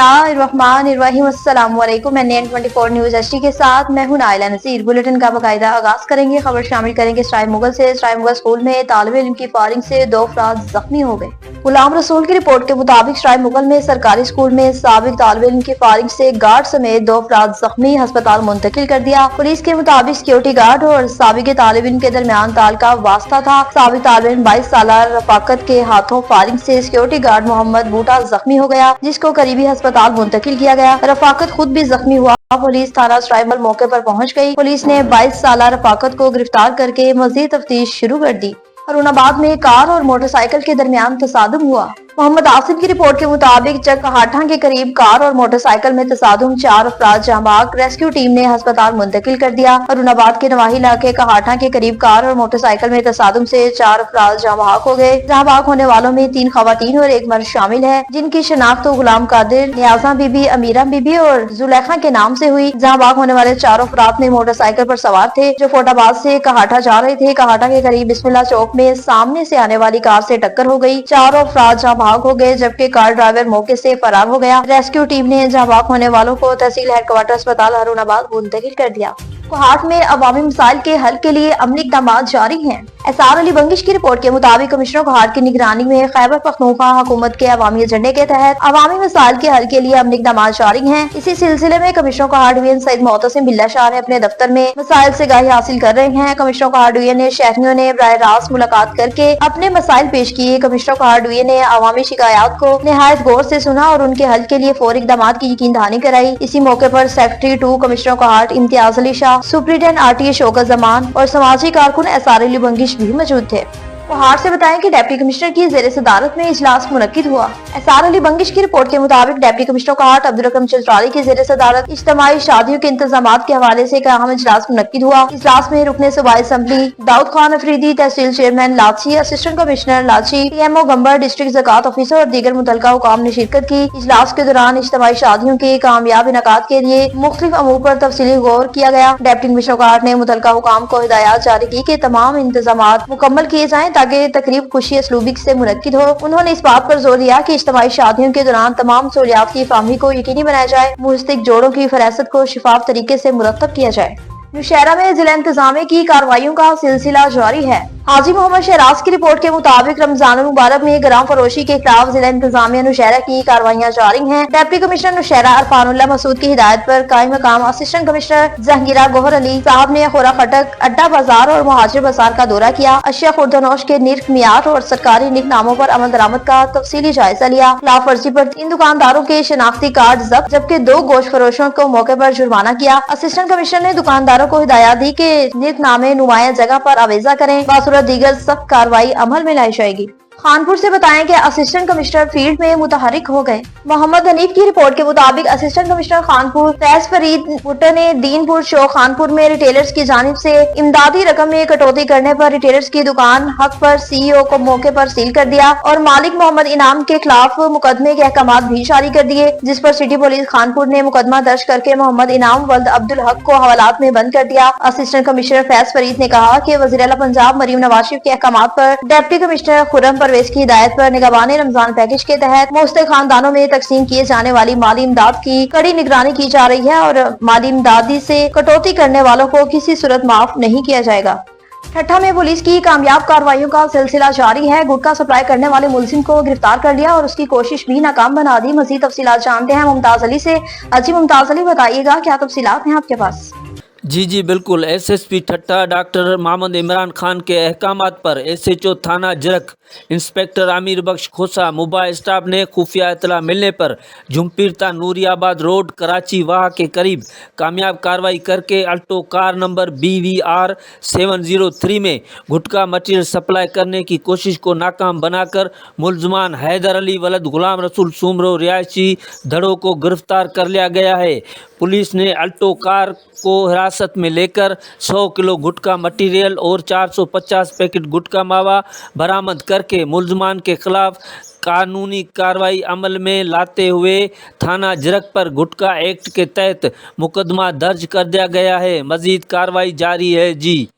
बिस्मिल्लाहिर्रहमानिर्रहीम। अस्सलाम वालेकुम। मैं NN24 न्यूज HD के साथ मैं हूं नाइला नसीर। बुलेटिन का बाकायदा आगाज करेंगे। खबर शामिल करेंगे स्ट्राइक मुगल से। स्ट्राइक मुगल स्कूल में तालिब इल्म की फायरिंग से 2 अफराद जख्मी हो गए। गुलाम रसूल की रिपोर्ट के मुताबिक स्ट्राइक मुगल में सरकारी स्कूल में साबिक तालिब इल्म की फायरिंग से गार्ड समेत 2 अफराद जख्मी, अस्पताल मुंतकिल कर दिया। पुलिस के मुताबिक सिक्योरिटी गार्ड और साबिक तालिब इल्म के दरमियान ताल्लुका वास्ता था। साबिक तालिब इल्म 22 साल रफाकत के हाथों फायरिंग से सिक्योरिटी गार्ड मोहम्मद बूटा जख्मी हो गया, जिसको करीबी अस्पताल मुंतकिल किया गया। रफाकत खुद भी जख्मी हुआ। पुलिस थाना स्ट्राइबल मौके पर पहुंच गई। पुलिस ने 22 साल रफाकत को गिरफ्तार करके मजीद तफ्तीश शुरू कर दी। अरुणाबाद में कार और मोटरसाइकिल के दरमियान तसादुम हुआ। मोहम्मद आसिम की रिपोर्ट के मुताबिक चकहाटा के करीब कार और मोटरसाइकिल में तसादुम, 4 अफराद जहां भाग। रेस्क्यू टीम ने अस्पताल मुंतकिल कर दिया। अरुणाबाद के नवाही इलाके कहाटा के करीब कार और मोटरसाइकिल में तसादुम से 4 अफराद जहां भाग हो गए। जहां भाग होने वालों में 3 खवातीन और 1 मर्द शामिल है, जिनकी शनाख्त गुलाम कादिर, नियाजा बीबी, अमीरा बीबी और जुलेखा के नाम से हुई। जहां भाग होने वाले 4 अफराद में मोटरसाइकिल पर सवार थे, जो फोटाबाद से कहाटा जा रहे थे। कहाटा के करीब बिस्मिल्लाह चौक में सामने से आने वाली कार से टक्कर हो गई। 4 अफराद जहां भाग हो गए, जबकि कार ड्राइवर मौके से फरार हो गया। रेस्क्यू टीम ने जहां भाग होने वालों को तहसील हेडक्वार्टर अस्पताल अरुणाबाद मुंतकिल कर दिया। कोहाट में अवामी मसाइल के हल के लिए अमली इक़दामात जारी हैं। एसआर अली बंगिश की रिपोर्ट के मुताबिक कमिश्नर कोहाट की निगरानी में खैबर पख्तूनख्वा हुकूमत के अवामी एजेंडे के तहत अवामी मसाइल के हल के लिए अमली इक़दामात जारी हैं। इसी सिलसिले में कमिश्नर कोहाट डिवीजन सईद मोहतसिम बिल्ला शाह ने अपने दफ्तर में मसाइल से आगाही हासिल कर रहे हैं। कमिश्नर कोहाट डिवीजन ने शहरियों ने बराह रास्त मुलाकात करके अपने मसाइल पेश किए। कमिश्नर कोहाट डिवीजन ने अवामी शिकायत को निहायत गौर से सुना और उनके हल के लिए फौरी इक़दामात की यकीन दहानी कराई। इसी मौके पर secretary 2 commissioner Kohat Imtiaz Ali Shah, superintendent RTA Shaukat Zaman और समाजी कारकुन एसआर अली बंगिश भी मौजूद थे। कोहाट से बताएं कि डिप्टी कमिश्नर की जेर सदारत में इजलास मुनक्किद हुआ। एसआर अली बंगिश की रिपोर्ट के मुताबिक डिप्टी कमिश्नर कोहाट अब्दुल रकम चौधरी की जेर सदारत इज्तिमाई शादियों के इंतजामात के हवाले से एक अहम इजलास मुनक्किद हुआ। इजलास में रुकने सूबाई असेंबली दाऊद खान अफरीदी, तहसील चेयरमैन लाची, असिस्टेंट कमिश्नर लाची, PMO गंबर, डिस्ट्रिक्ट ज़कात ऑफिसर और दीगर मुतल्लिका हुकाम ने शिरकत की। इजलास के दौरान इज्तिमाई शादियों के कामयाब इनेकाद के लिए मुख्तलिफ अमूर पर तफसीली गौर किया गया। डिप्टी कमिश्नर कोहाट ने मुतल्लिका हुकाम को हिदायत जारी की कि तमाम इंतजामात मुकम्मल किए जाएं ताकि तकरीब खुशी असलूबी से मुनक्किद हो। उन्होंने इस बात पर जोर दिया कि इज्तिमाई शादियों के दौरान तमाम सहूलियात की फाहमी को यकीनी बनाया जाए। मुस्तक जोड़ों की फहरिस्त को शिफाफ तरीके से मुरतब किया जाए। नौशहरा में जिला इंतजामिया की कार्रवाइयों का सिलसिला जारी है। हाजी मोहम्मद शहराज की रिपोर्ट के मुताबिक रमजान मुबारक में ग्राम फरोशी के खिलाफ जिला इंतजामिया नौशहरा की कार्रवाइयां जारी हैं। डिप्टी कमिश्नर नौशहरा अरफानुल्लाह मसूद की हिदायत पर कायम मकाम असिस्टेंट कमिश्नर जहांगीरा गोहर अली साहब ने खोरा खटक, अड्डा बाजार और मुहाजिर बाजार का दौरा किया। अशिया खुर्दनोश के निर्ख मियार और सरकारी निकनामों पर अमल दरामद का तफसीली जायजा लिया। खिलाफ वर्जी पर 3 दुकानदारों के शनाख्ती कार्ड जब्त, जबकि 2 गोश्त फरोशों को मौके पर जुर्माना किया। असिस्टेंट कमिश्नर ने दुकानदारों को हिदायत दी कि निकनामे नुमाया जगह पर आवेजा करें, बासूरत दीगर सख्त कार्रवाई अमल में लाई जाएगी। खानपुर से बताएं कि असिस्टेंट कमिश्नर फील्ड में मुतहरिक हो गए। मोहम्मद हनीफ की रिपोर्ट के मुताबिक असिस्टेंट कमिश्नर खानपुर फैज फरीद भुट्टो ने दीनपुर चौक खानपुर में रिटेलर्स की जानिब से इमदादी रकम में कटौती करने पर रिटेलर्स की दुकान हक पर CEO को मौके पर सील कर दिया और मालिक मोहम्मद इनाम के खिलाफ मुकदमे के अहकामात भी जारी कर दिए, जिस पर सिटी पुलिस खानपुर ने मुकदमा दर्ज करके मोहम्मद इनाम वल्द अब्दुल हक को हवालात में बंद कर दिया। असिस्टेंट कमिश्नर फैज फरीद ने कहा कि वज़ीर आला पंजाब मरीम नवाज शरीफ के अहकामात पर डिप्टी कमिश्नर खुर्रम परवेज की हिदायत पर निगरानी रमजान पैकेज के तहत मुस्तहिक खानदानों में तकसीम किए जाने वाली माली इमदाद की कड़ी निगरानी की जा रही है और माली इमदादी से कटौती करने वालों को किसी सूरत माफ नहीं किया जाएगा। ठट्ठा में पुलिस की कामयाब कार्रवाइयों का सिलसिला जारी है। गुटखा सप्लाई करने वाले मुलजिम को गिरफ्तार कर लिया और उसकी कोशिश भी नाकाम बना दी। मजीद तफसीलात जानते हैं मुमताज अली से। जी मुमताज अली, बताइएगा क्या तफसीलात हैं आपके पास? जी बिल्कुल। SSP ठट्टा डॉक्टर मोहम्मद इमरान खान के अहकामात पर SHO थाना जरक इंस्पेक्टर आमिर बख्श खोसा मोबाइल स्टाफ ने खुफिया इतला मिलने पर झुमपीरता नूरियाबाद रोड कराची वाह के करीब कामयाब कार्रवाई करके अल्टो कार नंबर BVR 703 में गुटखा मटीरियल सप्लाई करने की कोशिश को नाकाम बनाकर मुलजमान हैदर अली वलद गुलाम रसूल सुमरो रिहायशी धड़ों को गिरफ्तार कर लिया गया है। पुलिस ने अल्टो कार को हिरासत में लेकर 100 किलो गुटखा मटीरियल और 450 पैकेट गुटखा मावा बरामद करके मुलजमान के खिलाफ कानूनी कार्रवाई अमल में लाते हुए थाना जरक पर गुटखा एक्ट के तहत मुकदमा दर्ज कर दिया गया है। मजीद कार्रवाई जारी है। जी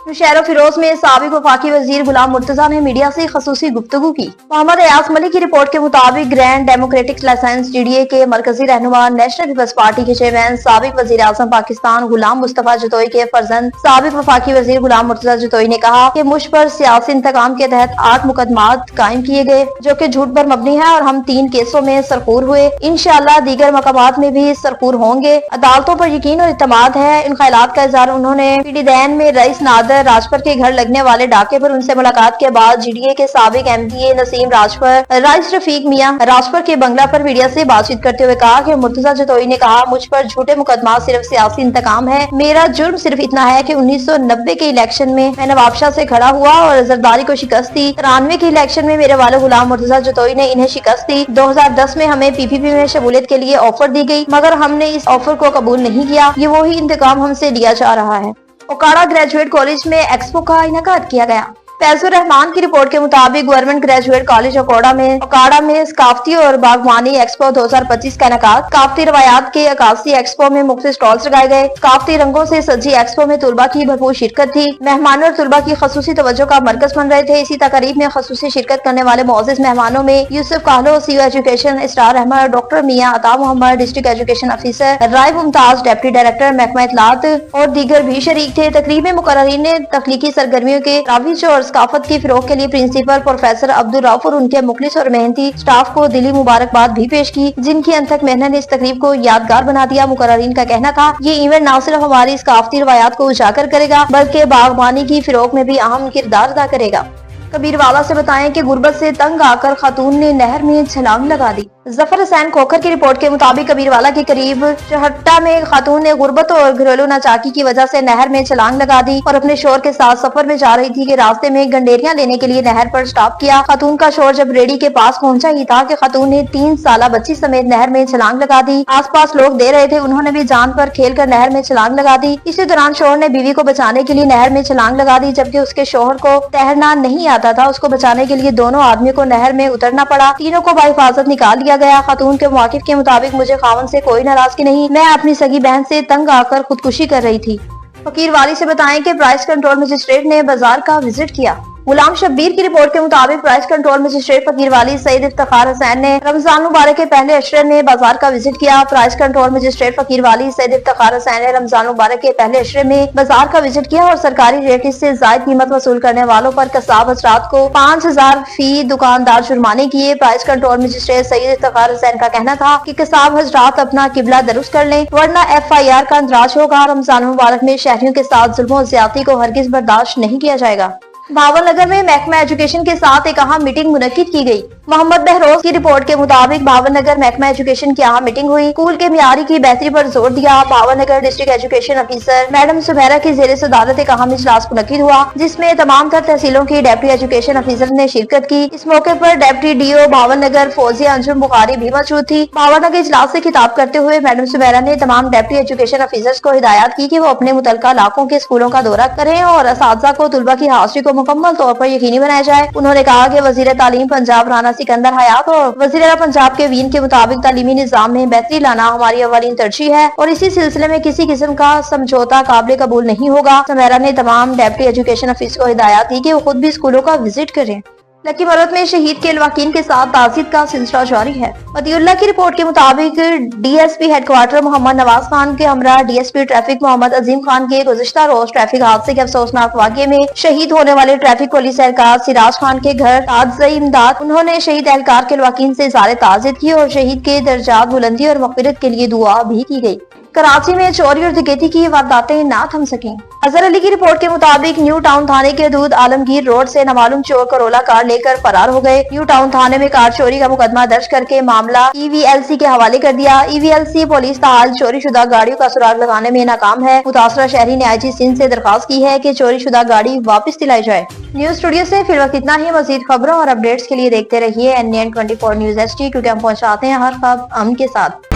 नौशहरा फिरोज में साबिक वफाकी वजीर गुलाम मुर्तजा ने मीडिया से खसूसी गुफ्तगू की। मोहम्मद अयाज मलिक की रिपोर्ट के मुताबिक ग्रैंड डेमोक्रेटिक लाइसेंस GDA के मरकजी रहनुमा नेशनल पीपल्स पार्टी के चेयरमैन साबिक वजीर आजम पाकिस्तान गुलाम मुस्तफा जतोई के फर्जंद साबिक वफाकी वजीर गुलाम मुर्तजा जतोई ने कहा कि मुझ पर सियासी इंतकाम के तहत 8 मुकदमात कायम किए गए जो कि झूठ पर मबनी है और हम 3 केसों में सरखूर हुए। इंशाअल्लाह दीगर मकामात में भी सरखूर होंगे। अदालतों पर यकीन और इत्मीनान है। इन ख्यालात का इजहार उन्होंने पीडीदैन में रईस नादर राजपर के घर लगने वाले डाके पर उनसे मुलाकात के बाद GDA के साबिक MDA नसीम राजपर राइस रफीक मियां राजपर के बंगला पर मीडिया से बातचीत करते हुए कहा कि मुर्तजा जतोई ने कहा मुझ पर झूठे मुकदमा सिर्फ सियासी इंतकाम है। मेरा जुर्म सिर्फ इतना है कि 1990 के इलेक्शन में मैं नवाबशाह से खड़ा हुआ और जरदारी को शिकस्त दी। 93 के इलेक्शन में मेरे वाले गुलाम मुर्तजा जतोई ने इन्हें शिकस्त दी। 2010 में हमें PPP में शमूलियत के लिए ऑफर दी गई मगर हमने इस ऑफर को कबूल नहीं किया। ये वही इंतकाम हमसे लिया जा रहा है। ओकाड़ा ग्रेजुएट कॉलेज में एक्सपो का इनेकाद किया गया। फैजुर रहमान की रिपोर्ट के मुताबिक गवर्नमेंट ग्रेजुएट कॉलेज ओकाड़ा में सकाफती और बागवानी एक्सपो 2025 का इनेकाद। सकाफती रवायात के अक्कासी एक्सपो में मुख्तलिफ स्टॉल्स लगाए गए। सकाफती रंगों से सजी एक्सपो में तुलबा की भरपूर शिरकत थी। मेहमानों और तुलबा की खसूसी तवज्जो का मरकज बन रहे थे। इसी तकरीब में खसूसी शिरकत करने वाले मुअज़्ज़िज़ मेहमानों में यूसुफ काहलो CEO एजुकेशन, इसरार अहमद, डॉक्टर मियां अता मोहम्मद डिस्ट्रिक्ट एजुकेशन ऑफिसर, राय मुमताज डेप्टी डायरेक्टर महकमा इत्तलात और दीगर भी शरीक थे। तकरीब में मुकर्ररीन ने तख्लीकी सरगर्मियों के राविज और सकाफत की फिरोग के लिए प्रिंसिपल प्रोफेसर अब्दुल रऊफ और उनके मुखलिस और मेहनती स्टाफ को दिली मुबारकबाद भी पेश की, जिनकी अनथक मेहनत ने इस तकरीब को यादगार बना दिया। मुकर्ररीन का कहना था ये इवेंट न सिर्फ हमारी सकाफती रवायात को उजागर करेगा बल्कि बागबानी की फिरोग में भी अहम किरदार अदा करेगा। कबीरवाला से बताएं कि गुर्बत से तंग आकर खातून ने नहर में छलांग लगा दी। जफर हुसैन खोखर की रिपोर्ट के मुताबिक कबीरवाला के करीब चहट्टा में खातून ने गुर्बत और घरेलू नाचाकी की वजह से नहर में छलांग लगा दी और अपने शोहर के साथ सफर में जा रही थी कि रास्ते में गंडेरियां लेने के लिए नहर पर स्टॉप किया। खातून का शोहर जब रेडी के पास पहुंचा ही था कि खातून ने 3 साला बच्ची समेत नहर में छलांग लगा दी। आसपास लोग दे रहे थे, उन्होंने भी जान पर खेल कर नहर में छलांग लगा दी। इसी दौरान शोहर ने बीवी को बचाने के लिए नहर में छलांग लगा दी, जबकि उसके शोहर को तैरना नहीं आता था। उसको बचाने के लिए दोनों आदमियों को नहर में उतरना पड़ा। तीनों को बाहिफाजत निकाल लिया गया। खातून के वाकिफ के मुताबिक मुझे खावन से कोई नाराजगी नहीं, मैं अपनी सगी बहन से तंग आकर खुदकुशी कर रही थी। फकीर वाली से बताएं कि प्राइस कंट्रोल मजिस्ट्रेट ने बाजार का विजिट किया। गुलाम शब्बीर की रिपोर्ट के मुताबिक प्राइस कंट्रोल मजिस्ट्रेट फकीर वाली सईद इफ्तिखार हुसैन ने रमजान मुबारक के पहले अशरे में बाजार का विजिट किया। प्राइस कंट्रोल मजिस्ट्रेट फकीर वाली सईद इफ्तिखार हुसैन ने रमजान मुबारक के पहले अशरे में बाजार का विजिट किया और सरकारी रेट से जायद कीमत वसूल करने वालों पर कसाब हजरात को 5000 फी दुकानदार जुर्माने किए। Price control magistrate Saeed Iftikhar Hussain का कहना था कि कसाब हजरात अपना किबला दुरुस्त कर लें वरना FIR का अंदराज होगा। रमजान मुबारक में शहरियों के साथ जुल्म और ज्यादती को हरगिज बर्दाश्त नहीं किया जाएगा। भावन नगर में महकमा एजुकेशन के साथ एक अहम मीटिंग मुनक्किद की गई। मोहम्मद बहरोज की रिपोर्ट के मुताबिक भावन नगर महकमा एजुकेशन की अहम मीटिंग हुई। स्कूल के मियारी की बेहतरी पर जोर दिया। Bahawalnagar district education officer madam Sumera की जेर सदारत एक अहम इजलास मुनक्किद हुआ, जिसमें तमाम तर तहसीलों की डेप्टी एजुकेशन ऑफिसर ने शिरकत की। इस मौके पर डेप्टी DO भावन नगर फौजिया अंजुम बुखारी भी मौजूद थी। भावन नगर इजलास से खिताब करते हुए मैडम सुमेरा ने तमाम डेप्टी एजुकेशन ऑफिसर्स को हिदायत की कि वो अपने मुतल्लिका इलाकों के स्कूलों का दौरा करें और असातिज़ा को तुलबा की हाजिरी को मुकम्मल तौर पर यकीनी बनाया जाए। उन्होंने कहा कि वजीर तालीम पंजाब राना सिकंदर हयात और वजीर आला पंजाब के वीन के मुताबिक तालीमी निजाम में बेहतरी लाना हमारी अवलीन तरजीह है और इसी सिलसिले में किसी किस्म का समझौता काबिल कबूल नहीं होगा। सुमेरा ने तमाम डेप्टी एजुकेशन ऑफिसर को हिदायत दी कि वो खुद भी स्कूलों का विजिट करें। लकी मरद में शहीद के लवाकीन के साथ ताज़ीयत का सिलसिला जारी है। मतीउल्लाह की रिपोर्ट के मुताबिक DSP हेडक्वार्टर मोहम्मद नवाज खान के हमरा DSP ट्रैफिक मोहम्मद अजीम खान के गुज़िश्ता रोज ट्रैफिक हादसे के अफसोसनाक वाक़े में शहीद होने वाले ट्रैफिक पुलिस एहलकार सिराज खान के घर ताज़ियत इमदाद। उन्होंने शहीद एहलकार के लवाकीन से इज़हार ताज़ियत की और शहीद के दर्जात बुलंदी और मग़फ़िरत के लिए दुआ भी की गई। कराची में चोरी और डकैती की वारदातें ना थम सकें। अजहर अली की रिपोर्ट के मुताबिक न्यू टाउन थाने के हदूद आलमगीर रोड से नामालूम चोर करोला कार लेकर फरार हो गए। न्यू टाउन थाने में कार चोरी का मुकदमा दर्ज करके मामला EVLC के हवाले कर दिया। EVLC पुलिस ताहाल चोरी शुदा गाड़ियों का सुराग लगाने में नाकाम है। मुतासरा शहरी ने IG सिंध से दरखास्त की है कि चोरी शुदा गाड़ी वापस दिलाई जाए। न्यूज स्टूडियो से फिर वक्त इतना ही। मजीद खबरों और अपडेट्स के लिए देखते रहिए NN24 न्यूज HD, क्योंकि हम पहुँचाते हैं हर खबर अमन के साथ।